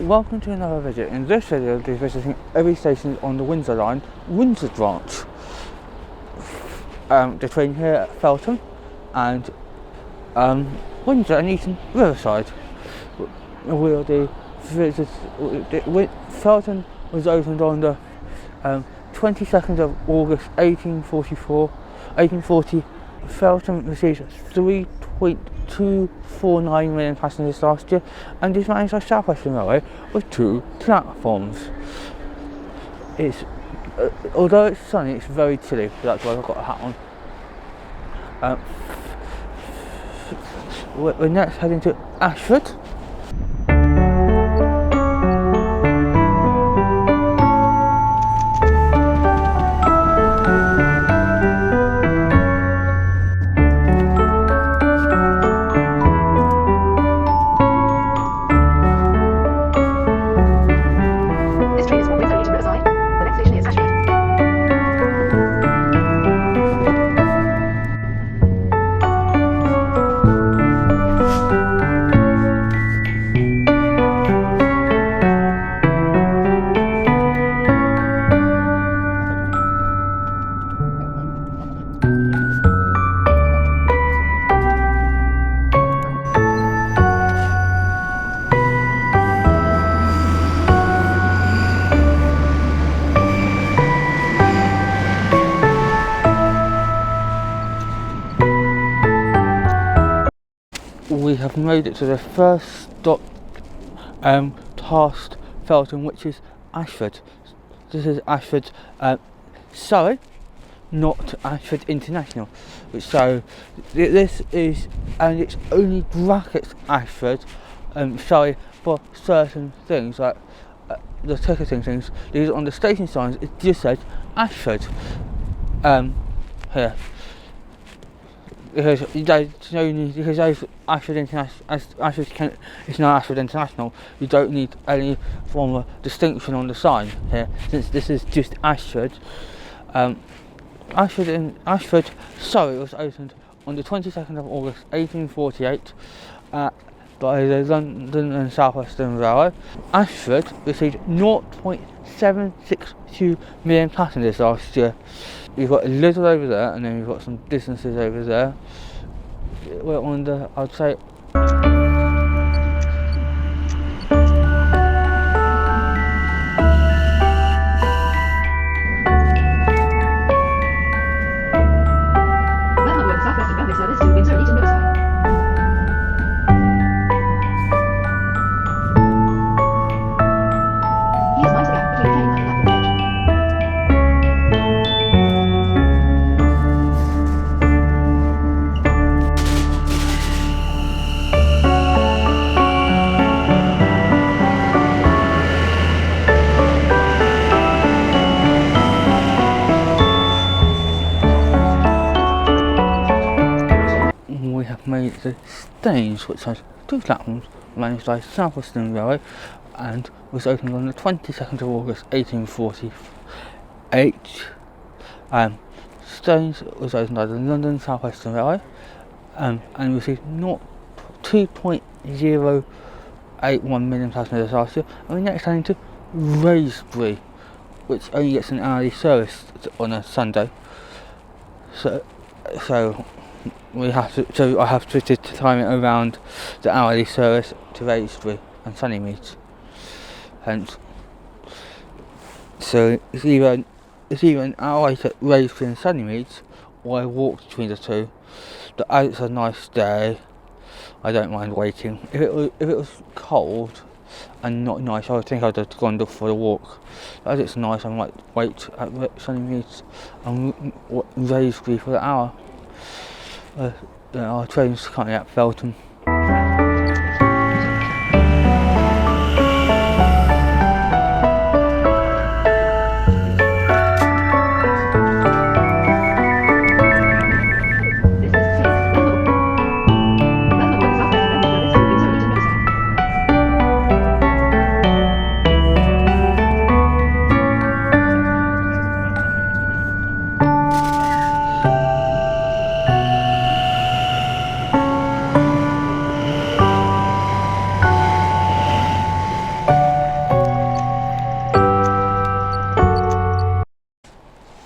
welcome to another visit. In this video, I'll be visiting every station on the Windsor line, Windsor branch. The train here at Feltham and Windsor and Eton, Riverside. We'll do visits. Feltham was opened on the 22nd of August 1840. Feltham received 3.249 million passengers last year and is managed by South Western Railway with 2 platforms. It's although it's sunny, it's very chilly, so that's why I've got a hat on. We're next heading to Ashford. We have made it to the first stop past Feltham, which is Ashford. This is Ashford, Surrey, not Ashford International. So this is, and it's only brackets Ashford, Surrey for certain things like the ticketing things. These on the station signs, it just says Ashford here. Because Ashford International, it's not Ashford International, you don't need any form of distinction on the sign here, since this is just Ashford. Ashford, Surrey was opened on the 22nd of August 1848 by the London and South Western Railway. Ashford received 0.762 million passengers last year. You've got a little over there, and then you've got some businesses over there. We're on the, I'd say, South Western Railway service to Windsor and Eton, Riverside. Please mind the gap between train line and platform edge. we have made the Staines, which has 2 platforms, managed by South Western Railway, and was opened on the 22nd of August 1848. Staines was opened by the London South Western Railway and received 2.081 million passengers last year. And we're next heading to Wraysbury, which only gets an hourly service on a Sunday. So I have to time it around the hourly service to Wraysbury and Sunnymeads. Hence, so it's either an hour wait at Wraysbury and Sunnymeads, or I walk between the two. But as it's a nice day, I don't mind waiting. If it was cold and not nice, I think I'd have gone off for a walk. As it's nice, I might wait at Sunnymeads and Wraysbury for the hour. Our train's currently at Feltham.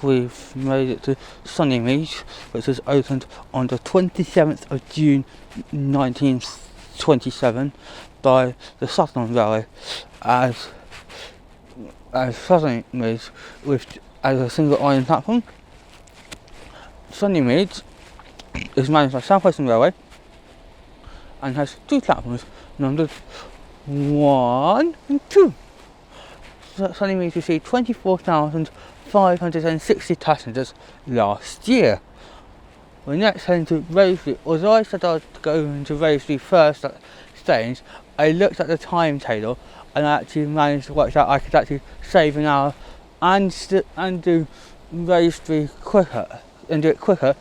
we've made it to Sunnymeads, which was opened on the 27th of June 1927 by the Southern Railway as Sunnymeads as a single island platform. Sunnymeads is managed by South Western Railway and has two platforms, numbered 1 and 2. Sunnymeads received 24,560 passengers last year. We're next heading to Wraysbury. Although I said I'd go into Wraysbury first at Staines, I looked at the timetable and I actually managed to work out I could actually save an hour and do Wraysbury quicker and do it quicker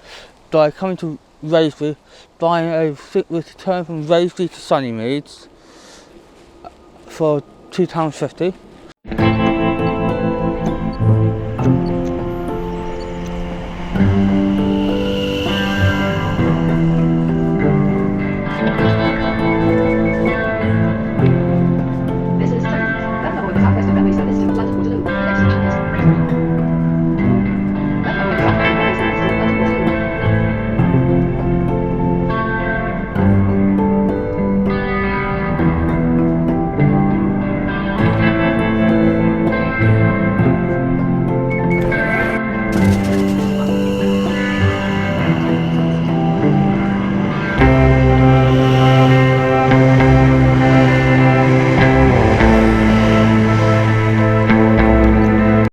by coming to Wraysbury, buying a return from Wraysbury to Sunnymeads for £2.50. This is Surrey. Feltham with the South Western Railway service to London Waterloo. The next station is Feltham with the South Western Railway service to London Waterloo.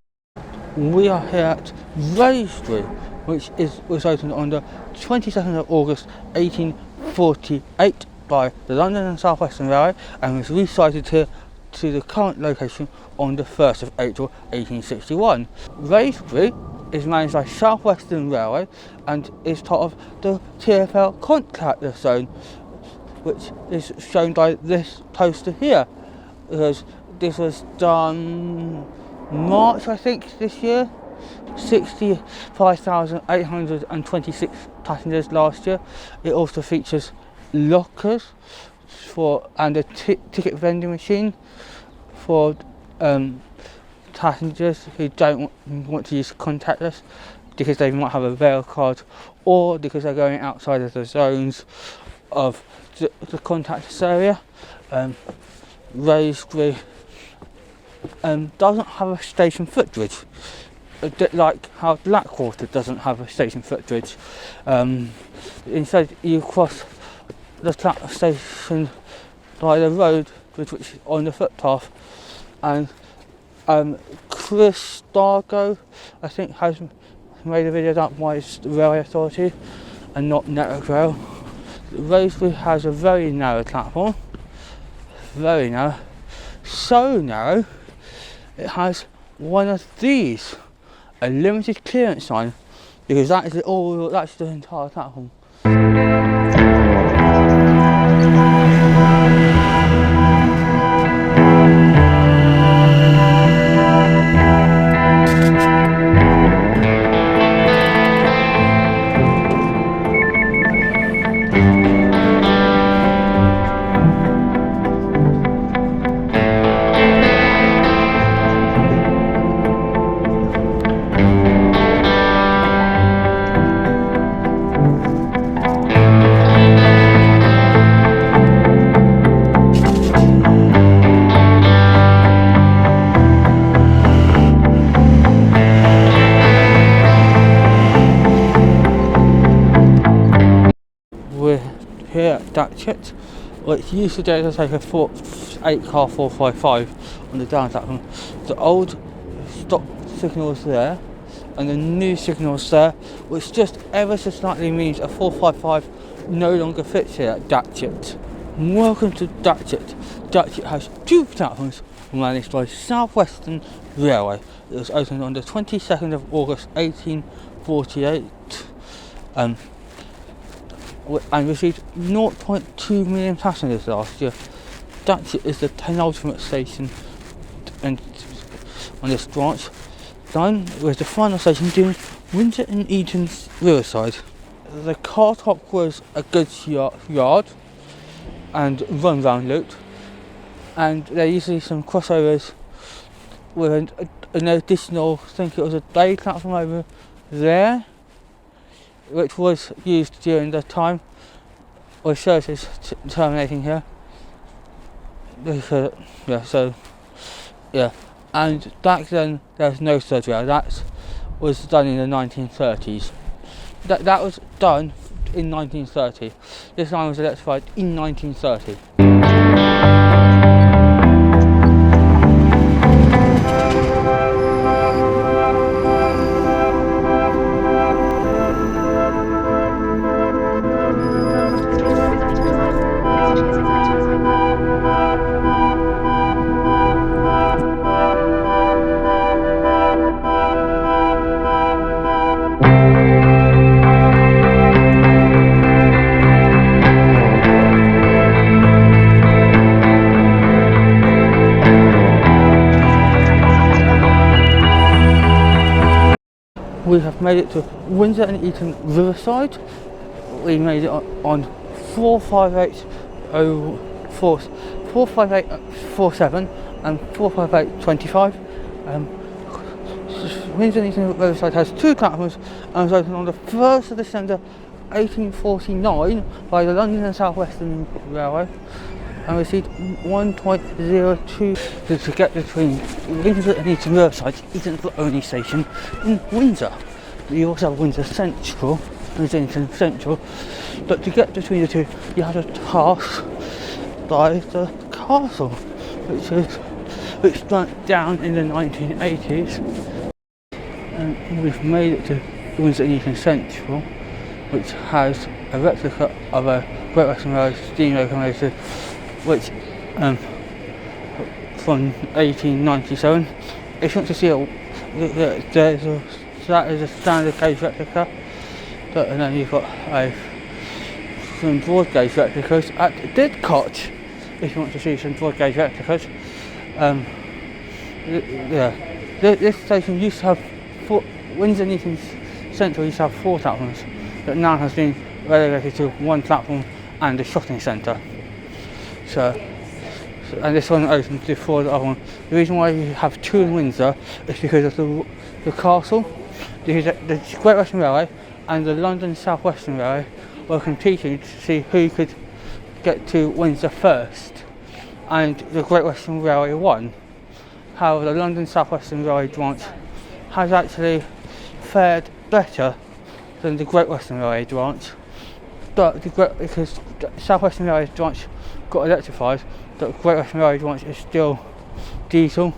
We are here at Wraysbury, which was opened on the 22nd of August 1848 by the London and South Western Railway and was resited here to the current location on the 1st of April 1861. Wraysbury is managed by South Western Railway and is part of the TfL contractor zone, which is shown by this poster here, because this was done March, I think, this year. 65,826 passengers last year. It also features lockers and a ticket vending machine for passengers who don't want to use contactless because they might have a rail card or because they're going outside of the zones of the contactless area. Wraysbury doesn't have a station footbridge, like how Blackwater doesn't have a station footbridge. Instead, you cross the station by the road, which is on the footpath, and Chris Dargo, I think, has made a video about why it's the Railway Authority and not Network Rail. Wraysbury has a very narrow platform, very narrow, so narrow it has one of these, a limited clearance sign, because that's the entire platform. We're here at Datchet, which used to take a 8-car 455 on the down platform. The old stop signals there and the new signals there, which just ever so slightly means a 455 no longer fits here at Datchet. Welcome to Datchet. Datchet has two platforms managed by South Western Railway. It was opened on the 22nd of August 1848 and received 0.2 million passengers last year. Datchet is the penultimate station and on this branch line, with the final station being Windsor and Eton's Riverside. The car top was a goods yard and run round loop, and there are usually some crossovers with an additional, I think it was a day platform over there, which was used during the time of services terminating here. And back then there was no surgery. That was done in the 1930s. That was done in 1930. This line was electrified in 1930. We have made it to Windsor and Eton Riverside. We made it on 45847 and 45825. Windsor and Eton Riverside has 2 platforms and was opened on the 1st of December 1849 by the London and South Western Railway, and received 1.02 to get between Windsor and Eton Riverside. Eton's the only station in Windsor. You also have Windsor Central and Eton Central, but to get between the two you have to pass by the castle, which burnt down in the 1980s. And we've made it to Windsor and Eton Central, which has a replica of a Great Western Railway steam locomotive, which from 1897. If you want to see it, that is a standard gauge replica, and then you've got some broad gauge replicas at Datchet. If you want to see some broad gauge replicas, this station used to have Windsor and Eton Central used to have 4 platforms, but now has been relegated to 1 platform and a shopping centre. And this one opened before the other one. The reason why you have 2 in Windsor is because of the castle. The Great Western Railway and the London South Western Railway were competing to see who could get to Windsor first, and the Great Western Railway won. However, the London South Western Railway branch has actually fared better than the Great Western Railway branch, but because the South Western Railway branch got electrified, the Great Western Railway branch is still diesel.